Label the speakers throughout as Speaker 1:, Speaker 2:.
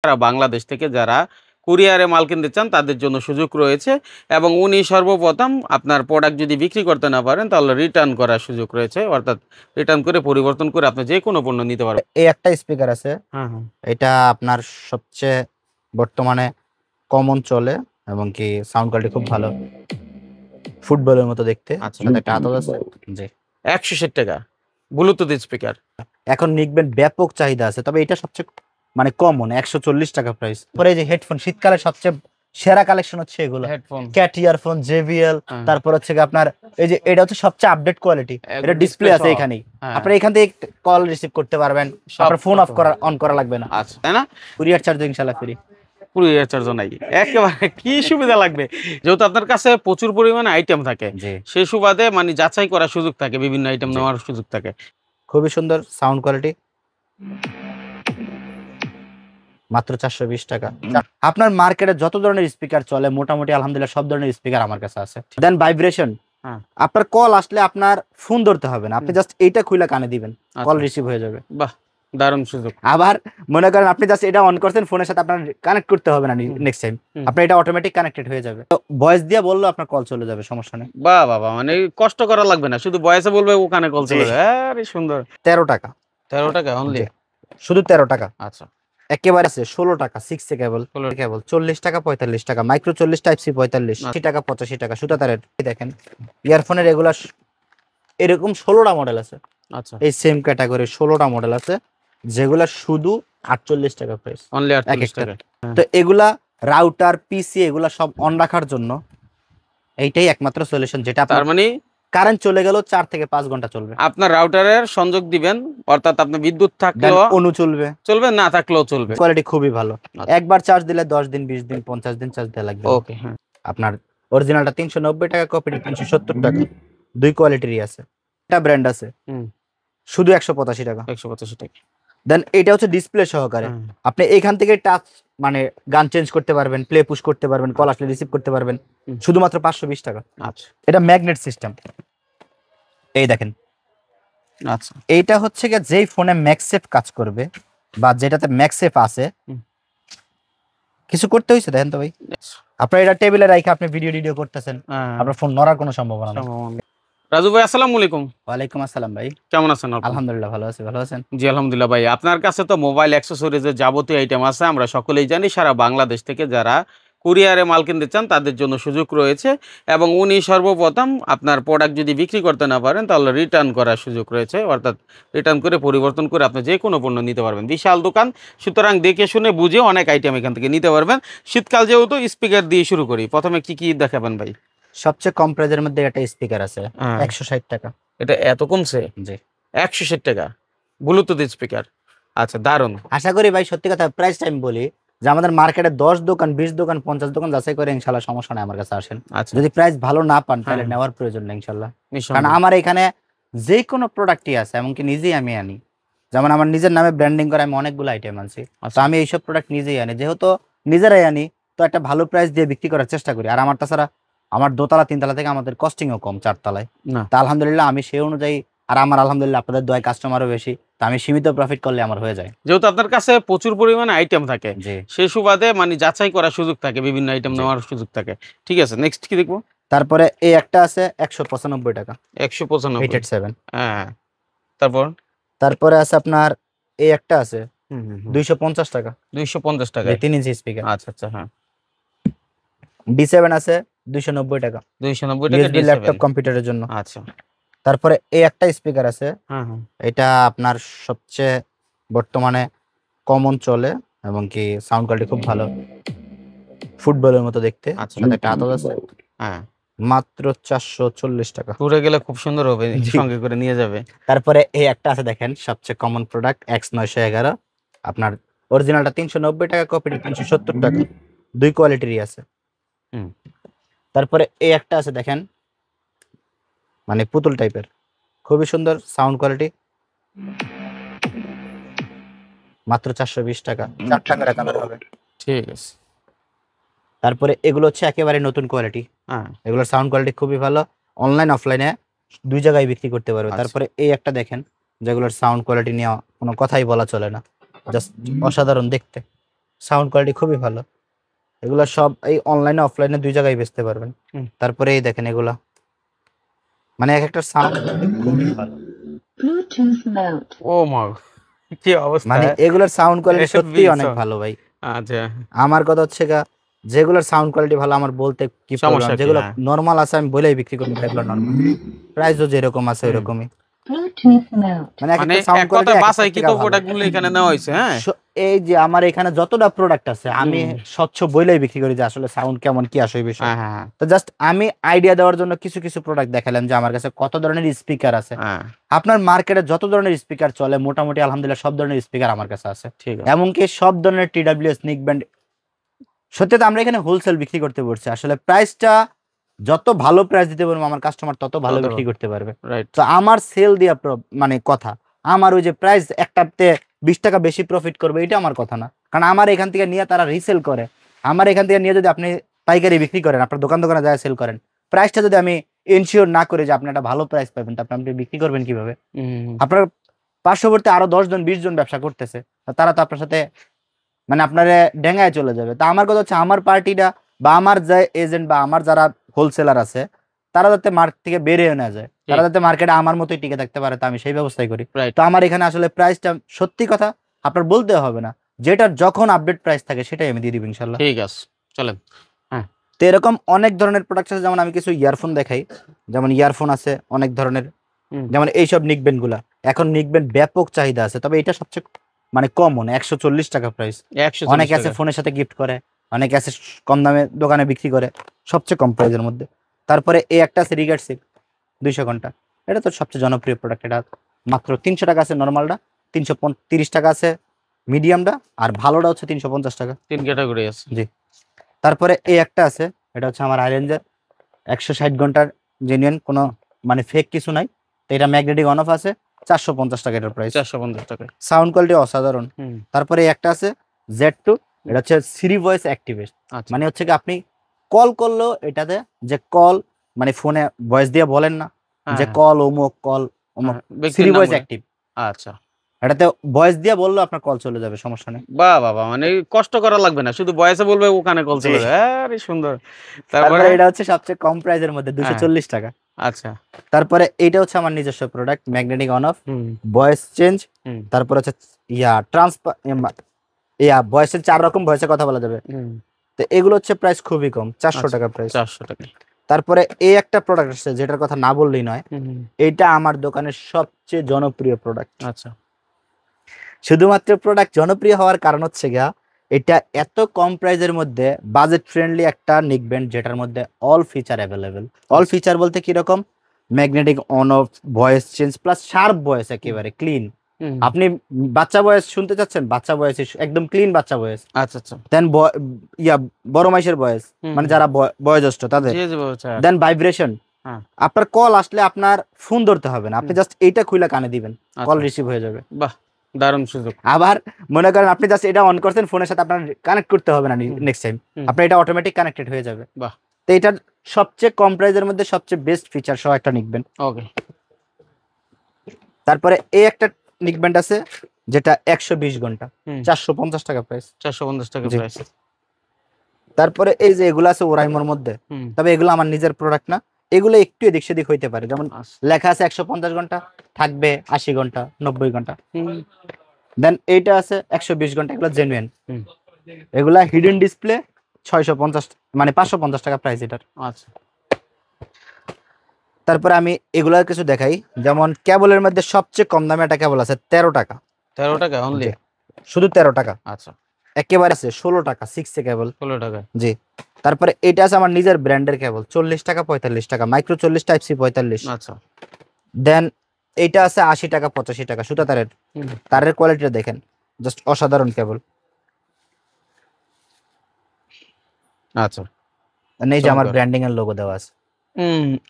Speaker 1: সারা বাংলাদেশ থেকে যারা কুরিয়ারে মাল কিনতে চান তাদের জন্য সুযোগ রয়েছে এবং উনি সর্বপ্রথম আপনার প্রোডাক্ট যদি বিক্রি করতে না পারেন তাহলে রিটার্ন করার সুযোগ রয়েছে, অর্থাৎ রিটার্ন করে পরিবর্তন করে আপনি যে কোনো পণ্য নিতে পারবেন।
Speaker 2: এই একটা স্পিকার আছে,
Speaker 1: হ্যাঁ হ্যাঁ,
Speaker 2: এটা আপনার সবচেয়ে বর্তমানে কমন চলে এবং কি সাউন্ড কোয়ালিটি খুব ভালো, ফুটবলের মতো দেখতে।
Speaker 1: আচ্ছা,
Speaker 2: সাথে একটা আদল আছে। জি,
Speaker 1: 160 টাকা ব্লুটুথ স্পিকার।
Speaker 2: এখন নিকবেন ব্যাপক চাহিদা আছে, তবে এটা সবচেয়ে মানে কমন 140 টাকা প্রাইস। পরে এই যে হেডফোন, শীতকালে সবচেয়ে সেরা কালেকশন হচ্ছে এগুলো,
Speaker 1: হেডফোন,
Speaker 2: ক্যাট ইয়ারফোন, জেবিএল। তারপর হচ্ছে কি আপনার এই যে এটা হচ্ছে সবচেয়ে আপডেট কোয়ালিটি, এটা ডিসপ্লে আছে এখানেই, আপনি এখান থেকে কল রিসিভ করতে পারবেন, আপনার ফোন অন করা লাগবে না।
Speaker 1: আচ্ছা, তাই না?
Speaker 2: কুরিয়ার চার্জ ইনশাআল্লাহ ফ্রি,
Speaker 1: কুরিয়ার চার্জও নাই, একেবারে কি সুবিধা লাগবে। যেহেতু আপনার কাছে প্রচুর পরিমাণে আইটেম থাকে, সেই সুবাদে মানে যাচাই করার সুযোগ থাকে, বিভিন্ন আইটেম নেওয়ার সুযোগ থাকে।
Speaker 2: খুবই সুন্দর সাউন্ড কোয়ালিটি, মাত্র 420 টাকা। আপনার মার্কেটে যত ধরনের স্পিকার চলে মোটামুটি আলহামদুলিল্লাহ সব ধরনের স্পিকার আমার কাছে আছে। দেন ভাইব্রেশন, আপনার কল আসলে আপনার ফোন ধরতে হবে না, আপনি জাস্ট এইটা খুলে কানে দিবেন, কল রিসিভ হয়ে যাবে।
Speaker 1: বাহ, দারুণ সুযোগ।
Speaker 2: আবার মনে করেন আপনি জাস্ট এটা অন করছেন, ফোনের সাথে আপনার কানেক্ট করতে হবে না, নেক্সট টাইম আপনার এটা অটোমেটিক কানেক্টেড হয়ে যাবে, তো ভয়েস দিয়ে বললো আপনার কল চলে যাবে, সমস্যা নেই।
Speaker 1: বাহ বাবা, মানে কষ্ট করা লাগবে না, শুধু ভয়েসে বলবে ওখানে কল চলে যাবে। আরে সুন্দর।
Speaker 2: 13 টাকা,
Speaker 1: 13 টাকা অনলি,
Speaker 2: শুধু 13 টাকা।
Speaker 1: আচ্ছা,
Speaker 2: একেবারে আছে 16 টাকা 6 কেবল, 40 টাকা 45 টাকা, মাইক্রো 40 টাইপ সি 45, 80 টাকা 85 টাকা। সুতা তারের দেখেন ইয়ারফোনের এগুলা এরকম 16টা মডেল আছে।
Speaker 1: আচ্ছা,
Speaker 2: এই সেম ক্যাটাগরি 16টা মডেল আছে যেগুলা শুধু 48 টাকা প্রাইস,
Speaker 1: অনলি 48 টাকা।
Speaker 2: তো এগুলা রাউটার পিসি এগুলা সব অন রাখার জন্য এইটাই একমাত্র সলিউশন, যেটা
Speaker 1: তার মানে
Speaker 2: কারেন্ট চলে গেল 4 থেকে 5 ঘন্টা চলবে।
Speaker 1: আপনার রাউটারের সংযোগ দিবেন, অর্থাৎ আপনার বিদ্যুৎ থাকলেও
Speaker 2: অনু চলবে,
Speaker 1: না থাকলেও চলবে।
Speaker 2: কোয়ালিটি খুবই ভালো, একবার চার্জ দিলে 10 দিন 20 দিন 50 দিন চার্জ দেওয়া লাগবে।
Speaker 1: ওকে, হ্যাঁ।
Speaker 2: আপনার অরিজিনালটা 390 টাকা, কপিটা 370 টাকা, দুই কোয়ালিটিরই আছে। এটা ব্র্যান্ড আছে, শুধু 185 টাকা,
Speaker 1: 185 টাকা।
Speaker 2: দেন এটা হচ্ছে ডিসপ্লে সহকারে, আপনি এখান থেকে টাচ মানে গান চেঞ্জ করতে পারবেন, প্লে পুশ করতে পারবেন, কল আসলে রিসিভ করতে পারবেন, শুধুমাত্র 520 টাকা।
Speaker 1: আচ্ছা,
Speaker 2: এটা ম্যাগনেট সিস্টেম, এই দেখেন।
Speaker 1: আচ্ছা,
Speaker 2: এইটা হচ্ছে কি যেই ফোনে ম্যাগসেফ কাজ করবে বা যেটাতে ম্যাগসেফ আছে, কিছু করতে হইছে দেখেন তো ভাই, আপনার এটা টেবিলে রাখা আপনি ভিডিও করতেছেন, আপনার ফোন নড়ার কোনো সম্ভাবনা নেই।
Speaker 1: রাজু ভাই, আসসালামু আলাইকুম।
Speaker 2: ওয়ালাইকুম আসসালাম ভাই,
Speaker 1: কেমন আছেন?
Speaker 2: আলহামদুলিল্লাহ ভালো আছি, ভালো আছেন?
Speaker 1: জি আলহামদুলিল্লাহ। ভাই, আপনার কাছে তো মোবাইল অ্যাক্সেসরিজের যাবতীয় আইটেম আছে, আমরা সকলেই জানি। সারা বাংলাদেশ থেকে যারা কুরিয়ারে মাল কিনতে চান তাদের জন্য সুযোগ রয়েছে এবং উনি সর্বপ্রথম আপনার প্রোডাক্ট যদি বিক্রি করতে না পারেন তাহলে রিটার্ন করার সুযোগ রয়েছে, অর্থাৎ রিটার্ন করে পরিবর্তন করে আপনি যে কোনো পণ্য নিতে পারবেন। বিশাল দোকান, সুতরাং দেখে শুনে বুঝে অনেক আইটেম এখান থেকে নিতে পারবেন। শীতকাল যেহেতু স্পিকার দিয়ে শুরু করি, প্রথমে কি দেখাবেন ভাই?
Speaker 2: সবচেয়ে কম প্রাইজের মধ্যে একটা স্পিকার আছে 160 টাকা।
Speaker 1: এটা এত কমছে?
Speaker 2: জি,
Speaker 1: 160 টাকা ব্লুটুথ স্পিকার। আচ্ছা, দারুন।
Speaker 2: আশা করি ভাই, সত্যি কথা প্রাইস টাইম বলি যে আমাদের মার্কেটে 10 দোকান 20 দোকান 50 দোকান যাচাই করে ইনশাআল্লাহ সমস্যা নাই, আমার কাছে আসেন। যদি প্রাইস ভালো না পান তাহলে নেওয়ার প্রয়োজন নেই ইনশাআল্লাহ, কারণ আমার এখানে যে কোনো প্রোডাক্টই আছে, এমনকি নিজেই আমি আনি। যেমন আমার নিজের নামে ব্র্যান্ডিং করে আমি অনেকগুলো আইটেম আনছি, তো আমি এইসব প্রোডাক্ট নিজেই আনি, যেহেতু নিজেরাই আনি তো একটা ভালো প্রাইস দিয়ে বিক্রি করার চেষ্টা করি। আর আমার তাছাড়া আমার দোতলা 3 তলা থেকে আমাদের কস্টিংও কম 4 তলায়, তা আলহামদুলিল্লাহ আমি সেই অনুযায়ী, আর আমার আলহামদুলিল্লাহ আপনাদের দোয়ায় কাস্টমারও বেশি, তো আমি সীমিত প্রফিট করলে আমার হয়ে যায়।
Speaker 1: যেহেতু আপনার কাছে প্রচুর পরিমাণে আইটেম থাকে, সেই সুবাদে মানে যাচাই করার সুযোগ থাকে, বিভিন্ন আইটেম নেওয়ার সুযোগ থাকে। ঠিক আছে, নেক্সট কি দেখবো?
Speaker 2: তারপরে এই একটা আছে 195 টাকা,
Speaker 1: 195। হ্যাঁ, তারপরে
Speaker 2: আছে আপনার এই একটা আছে 250 টাকা,
Speaker 1: 250 টাকা,
Speaker 2: 3 ইঞ্চি স্পিকার।
Speaker 1: আচ্ছা আচ্ছা, হ্যাঁ।
Speaker 2: D7 আছে 290 টাকা,
Speaker 1: 290 টাকা
Speaker 2: USB ল্যাপটপ কম্পিউটারের জন্য।
Speaker 1: আচ্ছা,
Speaker 2: তারপরে এই একটা স্পিকার আছে,
Speaker 1: হ্যাঁ,
Speaker 2: এটা আপনার সবচেয়ে বর্তমানে কমন চলে এবং কি সাউন্ড কোয়ালিটি খুব ভালো, ফুটবলের মতো দেখতে। সাথে একটা আদল আছে,
Speaker 1: হ্যাঁ,
Speaker 2: মাত্র 440 টাকা।
Speaker 1: টুরে গেলে খুব সুন্দর হবে, সঙ্গে করে নিয়ে যাবে।
Speaker 2: তারপরে এই একটা আছে দেখেন, সবচেয়ে কমন প্রোডাক্ট X911, আপনার অরিজিনালটা 390 টাকা, কপিটা 370 টাকা, দুই কোয়ালিটিরই আছে। তারপরে এই একটা আছে দেখেন, মানে পুতুল টাইপের, খুবই সুন্দর সাউন্ড কোয়ালিটি, মাত্র 420 টাকা, 4 টাকার কালার হবে।
Speaker 1: ঠিক আছে।
Speaker 2: তারপরে এগুলো হচ্ছে একেবারে নতুন কোয়ালিটি, এগুলোর সাউন্ড কোয়ালিটি খুবই ভালো, অনলাইন অফলাইনে দুই জায়গায় বিক্রি করতে পারবে। তারপরে এই একটা দেখেন, যেগুলোর সাউন্ড কোয়ালিটি নিয়ে কোনো কথাই বলা চলে না, জাস্ট অসাধারণ দেখতে। সাউন্ড কোয়ালিটি খুবই ভালো। এগুলা সব এই অনলাইনে অফলাইনে দুই জায়গায় বেচতে পারবেন। তারপরে এই দেখেন এগুলা মানে এক একটা সাউন্ড খুবই ভালো।
Speaker 1: ও মা, কি অবস্থা!
Speaker 2: মানে এগুলার সাউন্ড কোয়ালিটি সত্যি অনেক ভালো ভাই।
Speaker 1: আচ্ছা,
Speaker 2: আমার কথা হচ্ছে যেগুলোর সাউন্ড কোয়ালিটি ভালো আমার বলতে কি প্রবলেম, যেগুলো নরমাল আছে আমি বলেই বিক্রি করি, এগুলো নরমাল, প্রাইসও যেরকম আছে ওইরকমই। মানে একটা সাউন্ড কোয়ালিটি বাছাইকৃত প্রোডাক্টগুলো এখানে নেওয়া হয়েছে। হ্যাঁ, এই যে আমার এখানে যতটা প্রোডাক্ট আছে আমি স্বচ্ছ বলেই বিক্রি করি যে আসলে সাউন্ড কেমন কি আসে বিষয়। তো জাস্ট আমি আইডিয়া দেওয়ার জন্য কিছু কিছু প্রোডাক্ট দেখালাম যে আমার কাছে কত ধরনের স্পিকার আছে। আপনার মার্কেটে যত ধরনের স্পিকার চলে মোটামুটি আলহামদুলিল্লাহ সব ধরনের স্পিকার আমার কাছে আছে, এমনকি সব ধরনের TWS নিক ব্যান্ড। সত্যি তো আমরা এখানে হোলসেল বিক্রি করতে পারছি, আসলে প্রাইসটা যত ভালো প্রাইস দিতে পারবো আমার কাস্টমার তত ভালো বিক্রি করতে পারবে। তো আমার সেল দিয়া মানে কথা, আমার ওই যে প্রাইস একটাতে 20 টাকা বেশি প্রফিট করবে এটা আমার কথা না, কারণ আমার এখান থেকে নিয়ে তারা রিসেল করে। আমার এখান থেকে নিয়ে যদি আপনি পাইকারি বিক্রি করেন, আপনার দোকানে যায় সেল করেন, প্রাইসটা যদি আমি এনশিওর না করে যে আপনি একটা ভালো প্রাইস পাবেন, তা আপনি বিক্রি করবেন কিভাবে? আপনার পার্শ্ববর্তী আরো 10 জন 20 জন ব্যবসা করতেছে, তারা তো আপনার সাথে মানে আপনারা ডেঙ্গায় চলে যাবে। তা আমার কথা হচ্ছে আমার পার্টিটা বা আমার যে এজেন্ট বা আমার যারা হোলসেলার আছে তারা যাতে মার্কেট থেকে বেরিয়ে না যায়, তারা যাতে মার্কেটে আমার মতোই টিকে থাকতে পারে, তো আমি সেই ব্যবস্থাই করি। তো আমার এখানে আসলে প্রাইসটা সত্যি কথা আপনার বলতে হবে না, যেটা যখন আপডেট প্রাইস থাকে সেটাই আমি দিয়ে দিব ইনশাল্লাহ।
Speaker 1: ঠিক আছে, চলেন। হ্যাঁ,
Speaker 2: তো এরকম অনেক ধরনের প্রোডাক্ট আছে, যেমন আমি কিছু ইয়ারফোন দেখাই, যেমন ইয়ারফোন আছে অনেক ধরনের, যেমন এইসব নিকব্যান্ড গুলা এখন নিকব্যান্ড ব্যাপক চাহিদা আছে, তবে এটা সবচেয়ে মানে কমন 140 টাকা প্রাইস। অনেকে আছে ফোনের সাথে গিফট করে, অনেকে আছে কম দামে দোকানে বিক্রি করে, সবচেয়ে কম প্রাইসের মধ্যে। তারপরে এই একটা আছে রিগার্সিক 200 ঘন্টা, এটা তো সবচেয়ে জনপ্রিয় প্রোডাক্ট, এটা মাত্র 300 টাকা আছে নর্মালটা, 330 টাকা আছে মিডিয়ামটা, আর ভালোটা হচ্ছে 350 টাকা। 3 ক্যাটাগরি আছে, জি। তারপরে এই একটা আছে, এটা হচ্ছে আমার আইরেঞ্জের 160 ঘন্টার জেনুইন, কোনো মানে ফেক কিছু নাই। তো এটা ম্যাগনেটিক অন অফ আছে, 450 টাকা এটার প্রাইস, 450 টাকা। সাউন্ড কোয়ালিটি অসাধারণ। তারপরে একটা আছে Z2, এটা হচ্ছে সিরি ভয়েস অ্যাক্টিভেট, মানে হচ্ছে কি আপনি কল করলেও এটাতে যে কল মানে ফোনে ভয়েস দিয়ে বলেন না যে কল অমুক কল অমুক, সিরি ভয়েস অ্যাক্টিভ। আচ্ছা, এটাতে ভয়েস দিয়ে বললেও আপনার কল চলে যাবে, সমস্যা নেই। বাহ বাবা, মানে কষ্ট করা লাগবে না, শুধু ভয়েসে বলবে ওখানে কল চলে যাবে। আরে সুন্দর। তারপরে এটা হচ্ছে সবচেয়ে কম প্রাইসের মধ্যে 240 টাকা। আচ্ছা, তারপরে এইটা হচ্ছে আমার নিজস্ব product magnetic on of, voice change, তারপর হচ্ছে ট্রান্সফার ভয়েসের 4 রকম ভয়েসে কথা বলা যাবে। তো এগুলো হচ্ছে প্রাইস খুবই কম, 400 টাকা প্রাইস, 400 টাকা। তারপরে এই একটা প্রোডাক্ট আছে যেটার কথা না বললেই নয়, এইটা আমার দোকানের সবচেয়ে জনপ্রিয় প্রোডাক্ট। আচ্ছা, শুধুমাত্র প্রোডাক্ট জনপ্রিয় হওয়ার কারণ হচ্ছে এটা এত কম প্রাইসের মধ্যে বাজেট ফ্রেন্ডলি একটা নিকব্যান্ড, যেটার মধ্যে all feature available. All feature বলতে কিরকম, magnetic on of, voice change plus sharp voice, একেবারে ক্লিন। আপনি বাচ্চা ভয়েস শুনতে চাচ্ছেন, বাচ্চা ভয়েস একদম ক্লিন বাচ্চা ভয়েস। আচ্ছা আচ্ছা। দেন বড় মাইশের ভয়েস, মানে যারা বয়োজ্যেষ্ঠ তাদের। দেন ভাইব্রেশন, আপনার কল আসলে আপনার ফোন ধরতে হবে না, আপনি জাস্ট এইটা খুলে কানে দিবেন, কল রিসিভ হয়ে যাবে। বাহ, দারুণ সুযোগ। আবার মনে করেন আপনি জাস্ট এটা অন করছেন, ফোনের সাথে আপনার কানেক্ট করতে হবে না, নেক্সট টাইম আপনার এটা অটোমেটিক কানেক্টেড হয়ে যাবে। বাহ, তো এটার সবচেয়ে কম প্রাইসের মধ্যে সবচেয়ে বেস্ট ফিচার সহ একটা নিকবেন। ওকে। তারপরে এই একটা নিকব্যান্ড আছে যেটা 120 ঘন্টা, 450 টাকা প্রাইস, 450 টাকা প্রাইস। তারপরে এই যে এগুলো আছে ওরাইমোর মধ্যে, তবে এগুলো আমার নিজের প্রোডাক্ট না, এগুলো একটু এদিক সেদিক হইতে পারে, যেমন লেখা আছে 150 ঘন্টা, থাকবে 80 ঘন্টা 90 ঘন্টা। দেন এইটা আছে 120 ঘন্টা, এগুলো জেনুইন। এগুলা হিডেন ডিসপ্লে 650 মানে 550 টাকা প্রাইস এটার। আচ্ছা, তারপরে আমি এগুলার কিছু দেখাই, যেমন কেবলের মধ্যে সবচেয়ে কম দামে একটা কেবল আছে 13 টাকা। 13 টাকা অনলি, শুধু 13 টাকা। আচ্ছা, একেবারে আছে 16 টাকা 6 এ কেবল, 16 টাকা, জি। তারপরে এটা আছে আমার নিজের ব্র্যান্ডের কেবল, 40 টাকা 45 টাকা, মাইক্রো 40 টাইপ সি 45। আচ্ছা, দেন এইটা আছে 80 টাকা 85 টাকা, সুতা তারের, তারের কোয়ালিটিটা দেখেন, জাস্ট অসাধারণ কেবল। আচ্ছা, এই যে আমার ব্র্যান্ডিং এর লোগো দেওয়া আছে।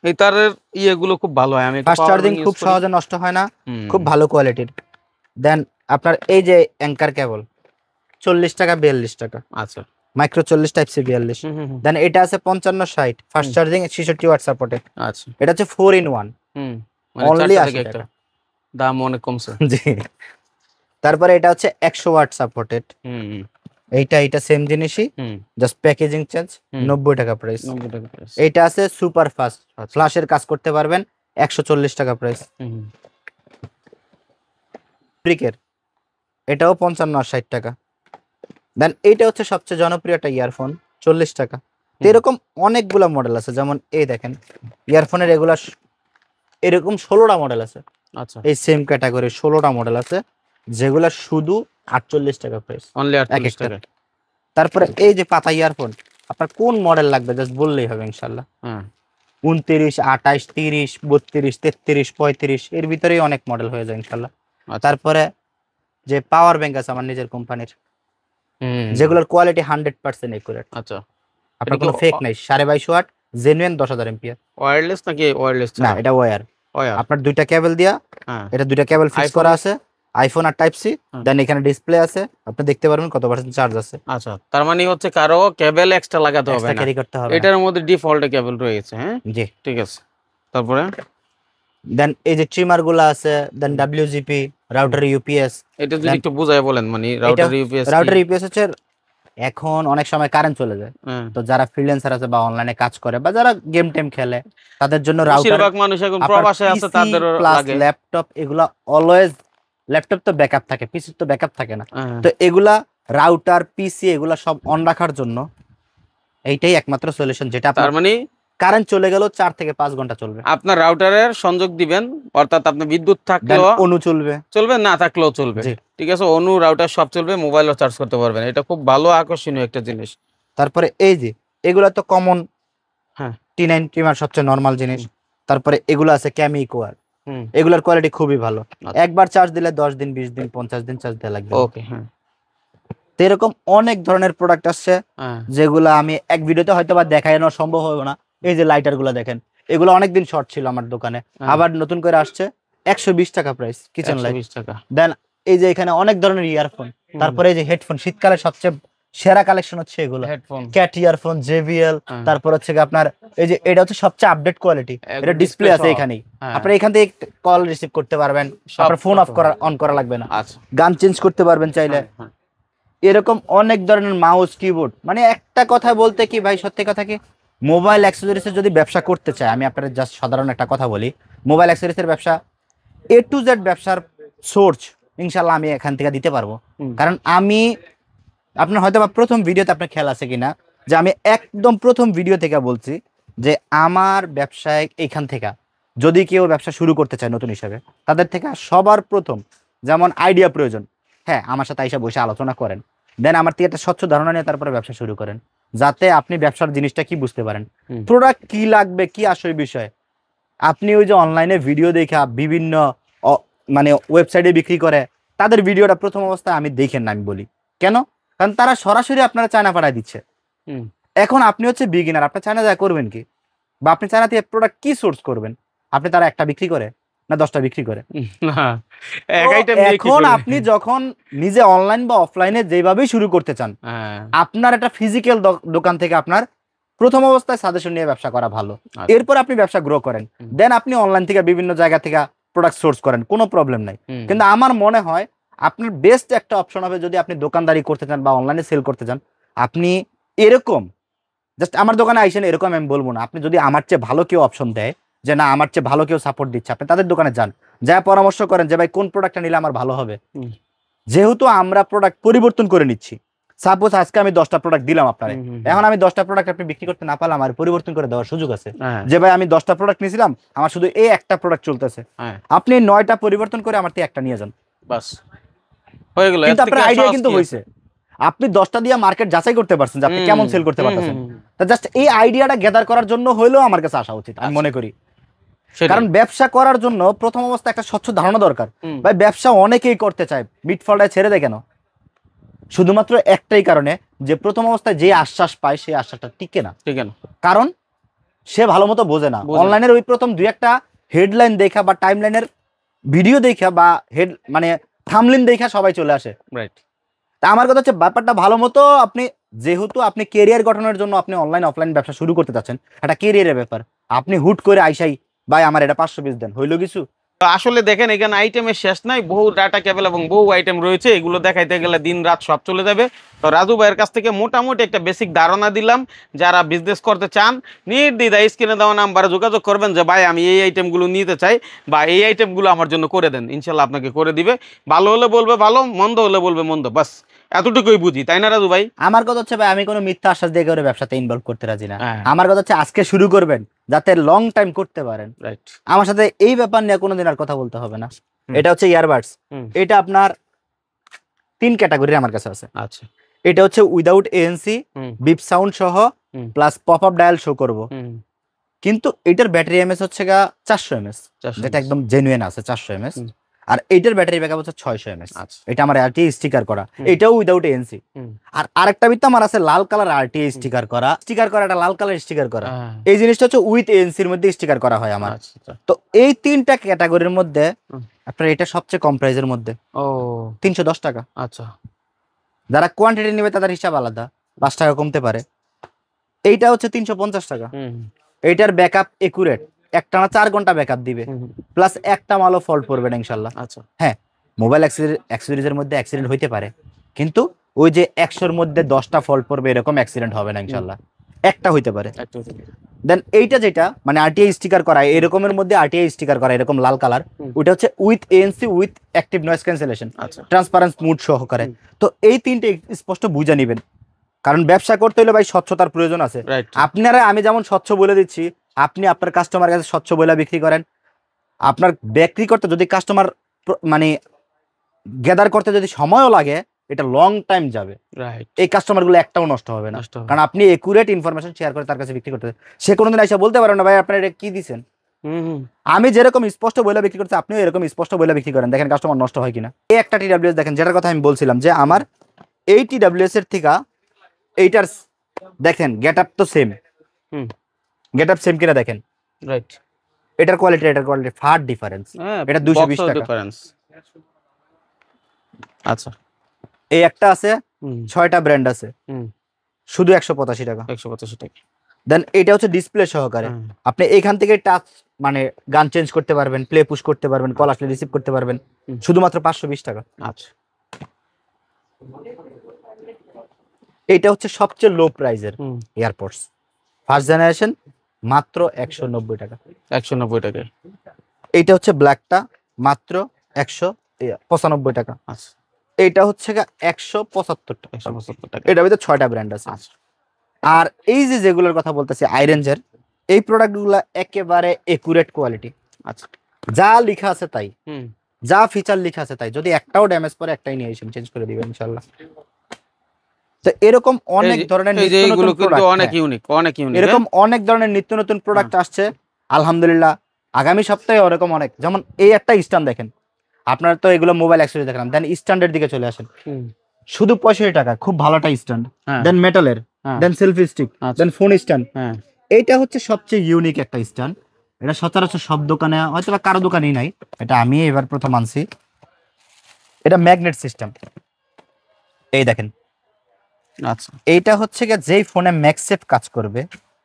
Speaker 2: এই তারের ইয়েগুলো খুব ভালো হয়, আমি ফাস্ট চার্জিং খুব সহজে নষ্ট হয় না, খুব ভালো কোয়ালিটির। দেন আপনার এই যে অ্যাঙ্কার কেবল 40 টাকা 42 টাকা। আচ্ছা, মাইক্রো 40 টাইপ সি 42। দেন এটা আছে 55 60, ফাস্ট চার্জিং 66 ওয়াট সাপোর্টেড। আচ্ছা, এটা হচ্ছে 4 in 1, অনলি 80 টাকা, দাম অনেক কমছে, জি। তারপরে এটা হচ্ছে 100 ওয়াট সাপোর্টেড। এইটা সেম জিনিসই, জাস্ট প্যাকেজিং চার্জ 90 টাকা প্রাইস। এইটা আছে সুপার ফাস্ট, ফ্ল্যাশের কাজ করতে পারবেন, 140 টাকা প্রাইস। ব্রিকের এটাও 55 আর 60 টাকা। দেন এইটা হচ্ছে সবচেয়ে জনপ্রিয় একটা ইয়ারফোন, 40 টাকা। তো এরকম অনেকগুলা মডেল আছে, যেমন এই দেখেন ইয়ারফোনের এরকম 16টা মডেল আছে। আচ্ছা, এই সেম ক্যাটাগরি 16টা মডেল আছে, যেগুলা শুধু 48 টাকা প্রাইস,
Speaker 1: অনলি 48 টাকা।
Speaker 2: তারপরে এই যে পাতা ইয়ারফোন, আপনার কোন মডেল লাগবে জাস্ট বললেই হবে ইনশাআল্লাহ। 29, 28, 30, 32, 33, 35 এর ভিতরেই অনেক মডেল হয়ে যায় ইনশাআল্লাহ। তারপরে যে পাওয়ার ব্যাংক আছে আমার নিজের কোম্পানির, যেগুলোর কোয়ালিটি 100% একুরেট। আচ্ছা, আপনার কোনো ফেক নাই, 22.5 ওয়াট জেনুইন 10,000 এম্পিয়ার।
Speaker 1: ওয়্যারলেস নাকি ওয়্যারলেস?
Speaker 2: না, এটা ওয়্যার। আপনার দুইটা কেবল দিয়া, এটা দুইটা কেবল ফিক্স করা আছে, আইফোন আর টাইপ সি। দেন এখানে ডিসপ্লে আছে, আপনি দেখতে পারবেন কত পার্সেন্ট চার্জ আছে।
Speaker 1: আচ্ছা, তার মানে হচ্ছে কারো কেবল এক্সট্রা লাগাতে হবে না,
Speaker 2: ক্যারি করতে হবে,
Speaker 1: এটার মধ্যে ডিফল্টে কেবল রয়েছে। হ্যাঁ জি, ঠিক আছে। তারপরে
Speaker 2: দেন এই যে ট্রিমার গুলো আছে, দেন ডব্লিউজিপি, রাউটার, ইউপিএস।
Speaker 1: এটা যদি একটু বুঝায় বলেন, মানে রাউটার ইউপিএস।
Speaker 2: রাউটার ইউপিএস হচ্ছে এখন অনেক সময় কারেন্ট চলে যায়, তো যারা ফ্রিল্যান্সার আছে বা অনলাইনে কাজ করে বা যারা গেম টেম খেলে, তাদের জন্য রাউটার,
Speaker 1: বেশিরভাগ মানুষ এখন প্রবাসে আছে, তাদের লাগে
Speaker 2: ল্যাপটপ। এগুলা অলওয়েজ, ল্যাপটপ তো ব্যাকআপ থাকে, পিসি তো ব্যাকআপ থাকে না, তো এগুলা রাউটার, পিসি এগুলা সব অন রাখার জন্য এইটাই একমাত্র সলিউশন, যেটা তার মানে কারেন্ট চলে গেল 4 থেকে 5 ঘন্টা চলবে।
Speaker 1: আপনার রাউটারের সংযোগ দিবেন, অর্থাৎ আপনি বিদ্যুৎ থাকলেও
Speaker 2: অনু চলবে,
Speaker 1: না থাকলেও চলবে। ঠিক আছে, অনু রাউটার সব চলবে, মোবাইলও চার্জ করতে পারবেন। এটা খুব ভালো আকর্ষণীয় একটা জিনিস।
Speaker 2: তারপরে এই যে এগুলা তো কমন, হ্যাঁ, T9 ট্রিমার সবচেয়ে নরমাল জিনিস। তারপরে এগুলো আছে ক্যামি কোয়ার, এগুলার কোয়ালিটি খুবই ভালো, একবার চার্জ দিলে 10 দিন, 20 দিন, 50 দিন চার্জ দেওয়া লাগবে। ওকে, হ্যাঁ। তো এরকম অনেক ধরনের প্রোডাক্ট আসছে, যেগুলো আমি এক ভিডিওতে হয়তো বা দেখানো সম্ভব হবে না। এই যে লাইটার গুলো দেখেন, এগুলো অনেকদিন শর্ট ছিল আমার দোকানে, আবার নতুন করে আসছে, 120 টাকা প্রাইস, কিচেন লাইট। দেন এই যে এখানে অনেক ধরনের ইয়ারফোন, তারপরে এই যে হেডফোন, শীতকালে সবচেয়ে সেরা কালেকশন হচ্ছে এগুলো, ক্যাট ইয়ারফোন, জেবিএল। তারপর হচ্ছে আপনার এই যে এটা হচ্ছে সবচেয়ে আপডেট কোয়ালিটি, এটা ডিসপ্লে আছে এখানেই, আপনি এখান থেকে কল রিসিভ করতে পারবেন, আপনার ফোন অন করা লাগবে না, গান চেঞ্জ করতে পারবেন চাইলে। এরকম অনেক ধরনের মাউস, কিবোর্ড, মানে একটা কথা বলতে কি ভাই, সত্যি কথা কি, মোবাইল অ্যাক্সেসরিজের যদি ব্যবসা করতে চায়, আমি আপনাদের জাস্ট সাধারণ একটা কথা বলি, মোবাইল অ্যাক্সেসরিজের ব্যবসা A to Z ব্যবসার সোর্স ইনশাল্লাহ আমি এখান থেকে দিতে পারবো। কারণ আমি, আপনার হয়তো বা প্রথম ভিডিওতে আপনার খেয়াল আছে কিনা, যে আমি একদম প্রথম ভিডিও থেকে বলছি যে আমার ব্যবসায় এইখান থেকে যদি কেউ ব্যবসা শুরু করতে চায় নতুন হিসাবে, তাদের থেকে সবার প্রথম যেমন আইডিয়া প্রয়োজন, হ্যাঁ, আমার সাথে আইসা বসে আলোচনা করেন, দেন আমার থেকে একটা স্বচ্ছ ধারণা নিয়ে তারপরে ব্যবসা শুরু করেন, যাতে আপনি ব্যবসার জিনিসটা কি বুঝতে পারেন, প্রোডাক্ট কি লাগবে, কি আসল বিষয়। আপনি ওই যে অনলাইনে ভিডিও দেখা বিভিন্ন মানে ওয়েবসাইটে বিক্রি করে, তাদের ভিডিওটা প্রথম অবস্থায় আমি দেখেন না, আমি বলি কেন, কারণ তারা সরাসরি আপনারা চায়না পাঠায় দিচ্ছে। এখন আপনি হচ্ছে বিগিনার, আপনি চায়না যা করবেন কি, বা আপনি চায়না থেকে প্রোডাক্ট কি সোর্স করবেন, আপনি তারা একটা বিক্রি করে না 10টা বিক্রি করে। এখন আপনি যখন নিজে অনলাইন বা অফলাইনে যেভাবেই শুরু করতে চান, আপনার একটা ফিজিক্যাল দোকান থেকে আপনার প্রথম অবস্থায় সাজেশন নিয়ে ব্যবসা করা ভালো, এরপর আপনি ব্যবসা গ্রো করেন, দেন আপনি অনলাইন থেকে বিভিন্ন জায়গা থেকে প্রোডাক্ট সোর্স করেন, কোনো প্রবলেম নাই। কিন্তু আমার মনে হয় আপনার বেস্ট একটা অপশন হবে, যদি আপনি দোকানদারি করতে চান বা অনলাইনে সেল করতে চান, আপনি এরকম জাস্ট আমার দোকানে আইসেন এরকম আমি বলবো না, আপনি যদি আমার চেয়ে ভালো কেউ অপশন দেয়, যে না আমার চেয়ে ভালো কেউ সাপোর্ট দিচ্ছে, আপনি তাদের দোকানে যান, যা পরামর্শ করেন যে ভাই কোন প্রোডাক্টটা নিলে আমার ভালো হবে। যেহেতু আমরা প্রোডাক্ট পরিবর্তন করে নিচ্ছি, সাপোজ আজকে আমি 10টা প্রোডাক্ট দিলাম আপনারে, এখন আমি 10টা প্রোডাক্ট আপনি বিক্রি করতে না পারলে আমার পরিবর্তন করে দেওয়ার সুযোগ আছে, যে ভাই আমি 10টা প্রোডাক্ট নিয়েছিলাম, আমার শুধু এই একটা প্রোডাক্ট চলতেছে, আপনি 9টা পরিবর্তন করে আমার থেকে একটা নিয়ে যান, বাস হয়ে গেল। কিন্তু আপনার আইডিয়া কিন্তু হয়েছে, আপনি 10টা দিয়ে মার্কেট যাচাই করতে পারছেন যে আপনি কেমন সেল করতে পারতেছেন। তা জাস্ট এই আইডিয়াটা গ্যাদার করার জন্য হইলেও আমার কাছে আসা উচিত আমি মনে করি, কারণ ব্যবসা করার জন্য প্রথম অবস্থায় একটা স্বচ্ছ ধারণা দরকার। ভাই ব্যবসা অনেকেই করতে চায়, মিটফলটায় ছেড়ে দেয় কেন, শুধুমাত্র একটাই কারণে, যে প্রথম অবস্থায় যে আশ্বাস পায় সেই আশ্বাসটা টিকে না, কারণ সে ভালো মতো বোঝে না। অনলাইনের ওই প্রথম 2-1টা হেডলাইন দেখা বা টাইমলাইনের ভিডিও দেখা বা হেড মানে থাম্বনেইল দেখা সবাই চলে আসে, রাইট। তা আমার কথা হচ্ছে ব্যাপারটা ভালো মতো আপনি, যেহেতু আপনি কেরিয়ার গঠনের জন্য আপনি অনলাইন অফলাইন ব্যবসা শুরু করতে চাচ্ছেন, একটা কেরিয়ারের ব্যাপার, আপনি হুট করে আইসাই ভাই আমার এটা 500 পিস দেন, হইলো কিছু,
Speaker 1: আসলে দেখেন এখানে আইটেমের শেষ নাই, বহু ডাটা কেবল এবং বহু আইটেম রয়েছে, এগুলো দেখাইতে গেলে দিন রাত সব চলে যাবে। তো রাজু ভাইয়ের কাছ থেকে মোটামুটি একটা বেসিক ধারণা দিলাম। যারা বিজনেস করতে চান নির্দ্বিধায় স্ক্রিনে দেওয়া নাম্বারে যোগাযোগ করবেন যে ভাই আমি এই আইটেমগুলো নিতে চাই বা এই আইটেমগুলো আমার জন্য করে দেন, ইনশাল্লাহ আপনাকে করে দিবে। ভালো হলে বলবে ভালো, মন্দ হলে বলবে মন্দ, বাস এতটুকুই বুঝি, তাই না রাজু ভাই?
Speaker 2: আমার কথা হচ্ছে ভাই আমি কোনো মিথ্যা আশ্বাস দিয়ে করে ব্যবসাতে ইনভলভ করতে রাজি না। আমার কথা হচ্ছে আজকে শুরু করবেন যাতে লং টাইম করতে পারেন।
Speaker 1: রাইট,
Speaker 2: আমার সাথে এই ব্যাপার নিয়ে কোনোদিন আর কথা বলতে হবে না। এটা হচ্ছে ইয়ারবাডস, এটা আপনার 3 ক্যাটাগরির আমার কাছে আছে।
Speaker 1: আচ্ছা,
Speaker 2: এটা হচ্ছে উইদাউট এএনসি, বিপ সাউন্ড সহ plus pop up dial show করব, কিন্তু এটার ব্যাটারি এমএস হচ্ছে 400 এমএস, যেটা একদম জেনুইন আছে 400 এমএস। আর এইটার ব্যাটারি ব্যাকআপ হচ্ছে 600 এমএস। এটা আমার আরটিএ স্টিকার করা, এটাও উইদাউট এএনসি। আর আরেকটা বিট আমার আছে লাল কালার আরটিএ স্টিকার করা, একটা লাল কালার স্টিকার করা। এই জিনিসটা হচ্ছে উইথ এএনসি এর মধ্যে স্টিকার করা হয় আমার। তো এই 3টা ক্যাটাগরির মধ্যে আপনার এটা সবচেয়ে কম প্রাইসের মধ্যে, 310 টাকা।
Speaker 1: আচ্ছা,
Speaker 2: যারা কোয়ান্টিটি নেবে তাদের হিসাব আলাদা, 5 টাকা কমতে পারে। এইটা হচ্ছে 350 টাকা। এইটার ব্যাকআপ একুরেট, একটানা 4 ঘন্টা ব্যাকআপ দিবে, প্লাস একটা মালও ফল্ট পড়বে না ইনশাল্লাহ।
Speaker 1: আচ্ছা, হ্যাঁ
Speaker 2: মোবাইল অ্যাক্সেসরিজের মধ্যে অ্যাক্সিডেন্ট হইতে পারে, কিন্তু ওই যে 100-র মধ্যে 10টা ফল্ট পড়বে এরকম অ্যাক্সিডেন্ট হবে না ইনশাল্লাহ, একটা হইতে পারে। দেন এইটা যেটা মানে আরটিআই স্টিকার করা, এরকমের মধ্যে আরটিআই স্টিকার করা এরকম লাল কালার, ওইটা হচ্ছে with ANC with active noise cancellation, transparence mode সহকারে। তো এই 3টে স্পষ্ট বুঝে নেবেন, কারণ ব্যবসা করতে হলে ভাই স্বচ্ছতার প্রয়োজন আছে। আপনারা আমি যেমন স্বচ্ছ বলে দিচ্ছি, আপনি আপনার কাস্টমার কাছে স্বচ্ছ বলে বিক্রি করেন। আপনার বিক্রি করতে যদি কাস্টমার মানে গ্যাদার করতে যদি সময়ও লাগে, এটা লং টাইম যাবে। এই কাস্টমারগুলো একটাও নষ্ট হবে না, কারণ আপনি একুরেট ইনফরমেশন শেয়ার করে তার কাছে বিক্রি করতে, সে কোনোদিন এসে বলতে পারে না ভাই আপনারা এটা কি দিচ্ছেন। আমি যেরকম স্পষ্ট বলে বিক্রি করতে, আপনিও এরকম স্পষ্ট বলে বিক্রি করেন, দেখেন কাস্টমার নষ্ট হয় কিনা। এই একটা টিডব্লিউএস দেখেন, যেটার কথা আমি বলছিলাম যে আমার এই টিডব্লিউএস এর থেকে এইটার দেখেন গেট আপ তো সেম, গেট আপ সেম কিনা দেখেন।
Speaker 1: রাইট,
Speaker 2: এটার কোয়ালিটি ফার ডিফারেন্স, এটা 220 টাকা
Speaker 1: ডিফারেন্স। আচ্ছা,
Speaker 2: এই একটা আছে 6টা ব্র্যান্ড আছে, শুধু 185 টাকা।
Speaker 1: 185 টাকা।
Speaker 2: দেন এটা হচ্ছে ডিসপ্লে সহকারে, আপনি এখান থেকে টাচ মানে গান চেঞ্জ করতে পারবেন, প্লে পুশ করতে পারবেন, কল আসলে রিসিভ করতে পারবেন, শুধুমাত্র 520 টাকা।
Speaker 1: আচ্ছা,
Speaker 2: এটা হচ্ছে সবচেয়ে লো প্রাইজের এয়ারপডস, ফার্স্ট জেনারেশন, মাত্র 190 টাকা।
Speaker 1: 190 টাকা।
Speaker 2: এইটা হচ্ছে ব্ল্যাকটা, মাত্র 195 টাকা।
Speaker 1: আচ্ছা,
Speaker 2: এইটা হচ্ছে 175 টাকা।
Speaker 1: 175 টাকা।
Speaker 2: এটার ভিতরে 6টা ব্র্যান্ড আছে।
Speaker 1: আচ্ছা,
Speaker 2: আর এই যে যেগুলোর কথা বলতেছি আইরেঞ্জের, এই প্রোডাক্টগুলো একেবারে একুরেট কোয়ালিটি।
Speaker 1: আচ্ছা,
Speaker 2: যা লেখা আছে তাই, যা ফিচার লেখা আছে তাই, যদি একটাও ড্যামেজ পড়ে একটাই নিয়ে এসে চেঞ্জ করে দিবেন ইনশাআল্লাহ। তো এরকম অনেক ধরনের নিত্য নতুন প্রোডাক্ট,
Speaker 1: অনেক ইউনিক, অনেক ইউনিক,
Speaker 2: এরকম অনেক ধরনের নিত্য নতুন প্রোডাক্ট আসছে আলহামদুলিল্লাহ। আগামী সপ্তাহে ওরকম অনেক, যেমন এই একটা স্ট্যান্ড দেখেন, আপনারা তো এগুলো মোবাইল অ্যাক্সেসরি দেখলাম, দেন স্ট্যান্ডের দিকে চলে আসেন, শুধু 65 টাকা, খুব ভালোটা স্ট্যান্ড। দেন মেটালের, দেন সেলফি স্টিক, দেন ফোন স্ট্যান্ড। এইটা হচ্ছে সবচেয়ে ইউনিক একটা স্ট্যান্ড, এটা সচরাচর সব দোকানে হয়তো বা কারো দোকানেই নাই, এটা আমি এবার প্রথম আনছি। এটা ম্যাগনেট সিস্টেম, এই দেখেন। আচ্ছা, এইটা হচ্ছে যেই ফোনে ম্যাগসেফ কাজ করবে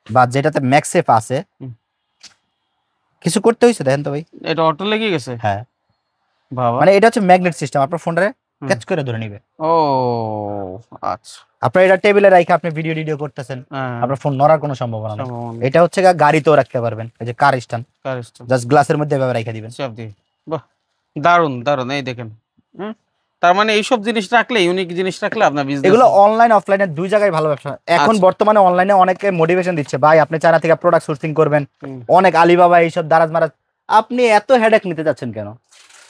Speaker 2: বা যেটাতে ম্যাগসেফ আছে, কিছু করতে হইছে দেখেন তো ভাই,
Speaker 1: এটা অটো লেগে গেছে।
Speaker 2: হ্যাঁ বাবা, মানে এটা হচ্ছে ম্যাগনেট সিস্টেম, আপনার ফোনটারে ক্যাচ করে ধরে নিবে। ও আচ্ছা, আপনার এটা টেবিলে রাখা আপনি ভিডিও করতেছেন, আপনার ফোন নড়ার কোনো সম্ভাবনা নেই। এটা হচ্ছে গাড়িতেও রাখতে পারবেন, এই যে কার স্ট্যান্ড, জাস্ট গ্লাসের মধ্যে এভাবে রেখে দিবেন।
Speaker 1: বাহ, দারুন দারুন। এই দেখেন, তার মানে এইসব জিনিস রাখলে, ইউনিক জিনিস রাখলে আপনার বিজনেস, এগুলো
Speaker 2: অনলাইন অফলাইনে দুই জায়গায় ভালো ব্যবসা। এখন বর্তমানে অনলাইনে অনেকে মোটিভেশন দিচ্ছে, ভাই আপনি চায়না থেকে প্রোডাক্ট সোর্সিং করবেন, অনেক আলিবাবা এইসব দারাজ মারাজ, আপনি এত হেডেক নিতে যাচ্ছেন কেন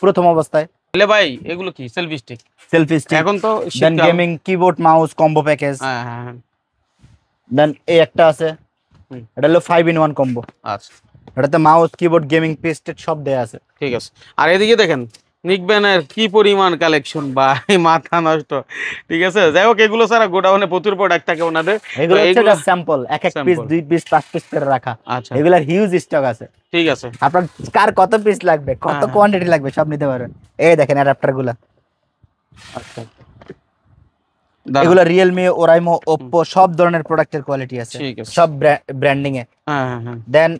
Speaker 2: প্রথম অবস্থায়?
Speaker 1: বলে ভাই এগুলো কি সেলফি স্টিক, এখন তো
Speaker 2: then gaming keyboard mouse combo package. হ্যাঁ, দেন এই একটা আছে, এটা হলো 5-in-1 কম্বো। আচ্ছা, এটাতে মাউস কিবোর্ড গেমিং পেস্টেড সব দেয়া আছে।
Speaker 1: ঠিক আছে। আর এদিকে দেখেন নিকবেনের কি পরিমাণ কালেকশন, বা মাথা নষ্ট। ঠিক আছে, যাই হোক, এগুলো ছাড়া গোডাউনে প্রচুর প্রোডাক্ট থাকে ওনাদের,
Speaker 2: এগুলো হচ্ছে জাস্ট স্যাম্পল, এক এক পিস 2 পিস 5 পিস করে রাখা। আচ্ছা, এগুলার হিউজ স্টক আছে। ঠিক আছে, আপনার কার কত পিস লাগবে, কত কোয়ান্টিটি লাগবে সব নিতে পারবেন। এই দেখেন অ্যাডাপ্টারগুলো। আচ্ছা, এগুলো রিয়েলমি, ওরাইমো, ওপ্পো সব ধরনের প্রোডাক্টের কোয়ালিটি আছে, সব ব্র্যান্ডিং এ। হ্যাঁ, দেন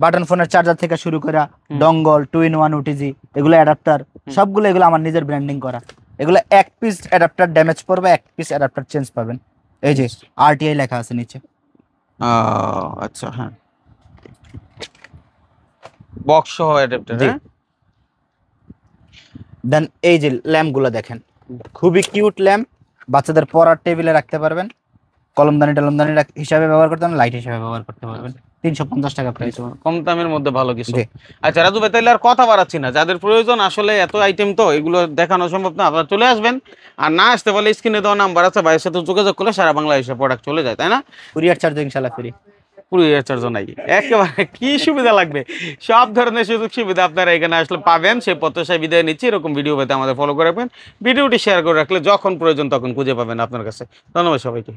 Speaker 2: বাটন ফোনের চার্জার থেকে শুরু করে ডঙ্গল 2-in-1 ওটিজি এগুলো অ্যাডাপ্টার সবগুলো এগুলো আমার নিজের ব্র্যান্ডিং করা। এগুলো এক পিস অ্যাডাপ্টার ড্যামেজ পড়বে, এক পিস অ্যাডাপ্টার চেঞ্জ পাবেন। এই যে আরটিআই লেখা আছে নিচে।
Speaker 1: আচ্ছা, হ্যাঁ, বক্স সহ অ্যাডাপ্টার।
Speaker 2: দেন এই যে ল্যাম্পগুলো দেখেন, খুবই কিউট ল্যাম্প, বাচ্চাদের পড়ার টেবিলে রাখতে পারবেন, কলমদানি টলমদানি হিসাবে ব্যবহার করতে পারবেন, লাইট হিসাবে ব্যবহার করতে পারবেন। 350 টাকা প্রাইস,
Speaker 1: কম দামের মধ্যে ভালো কিছু। আচ্ছা রাজু ভাই, তাহলে আর কথা বাড়াচ্ছি না, যাদের প্রয়োজন আসলে এত আইটেম তো এগুলো দেখানো সম্ভব না, আপনারা চলে আসবেন। আর না আসতে পারলে স্ক্রিনে দেওয়া নাম্বার আছে, ভাইয়ের সাথে যোগাযোগ করলে সারা বাংলাদেশে প্রোডাক্ট চলে যায়, তাই না?
Speaker 2: কুরিয়ার চার্জ ইনশাআল্লাহ ফ্রি।
Speaker 1: কুরিয়ার চার্জও নাই, একেবারে কি সুবিধা লাগবে, সব ধরনের সুযোগ সুবিধা আপনারা এখানে আসলে পাবেন। সেই প্রত্যাশায় বিদায় নিচ্ছি। এরকম ভিডিও পেতে আমাদের ফলো করে রাখবেন, ভিডিওটি শেয়ার করে রাখলে যখন প্রয়োজন তখন খুঁজে পাবেন আপনার কাছে। ধন্যবাদ সবাইকে।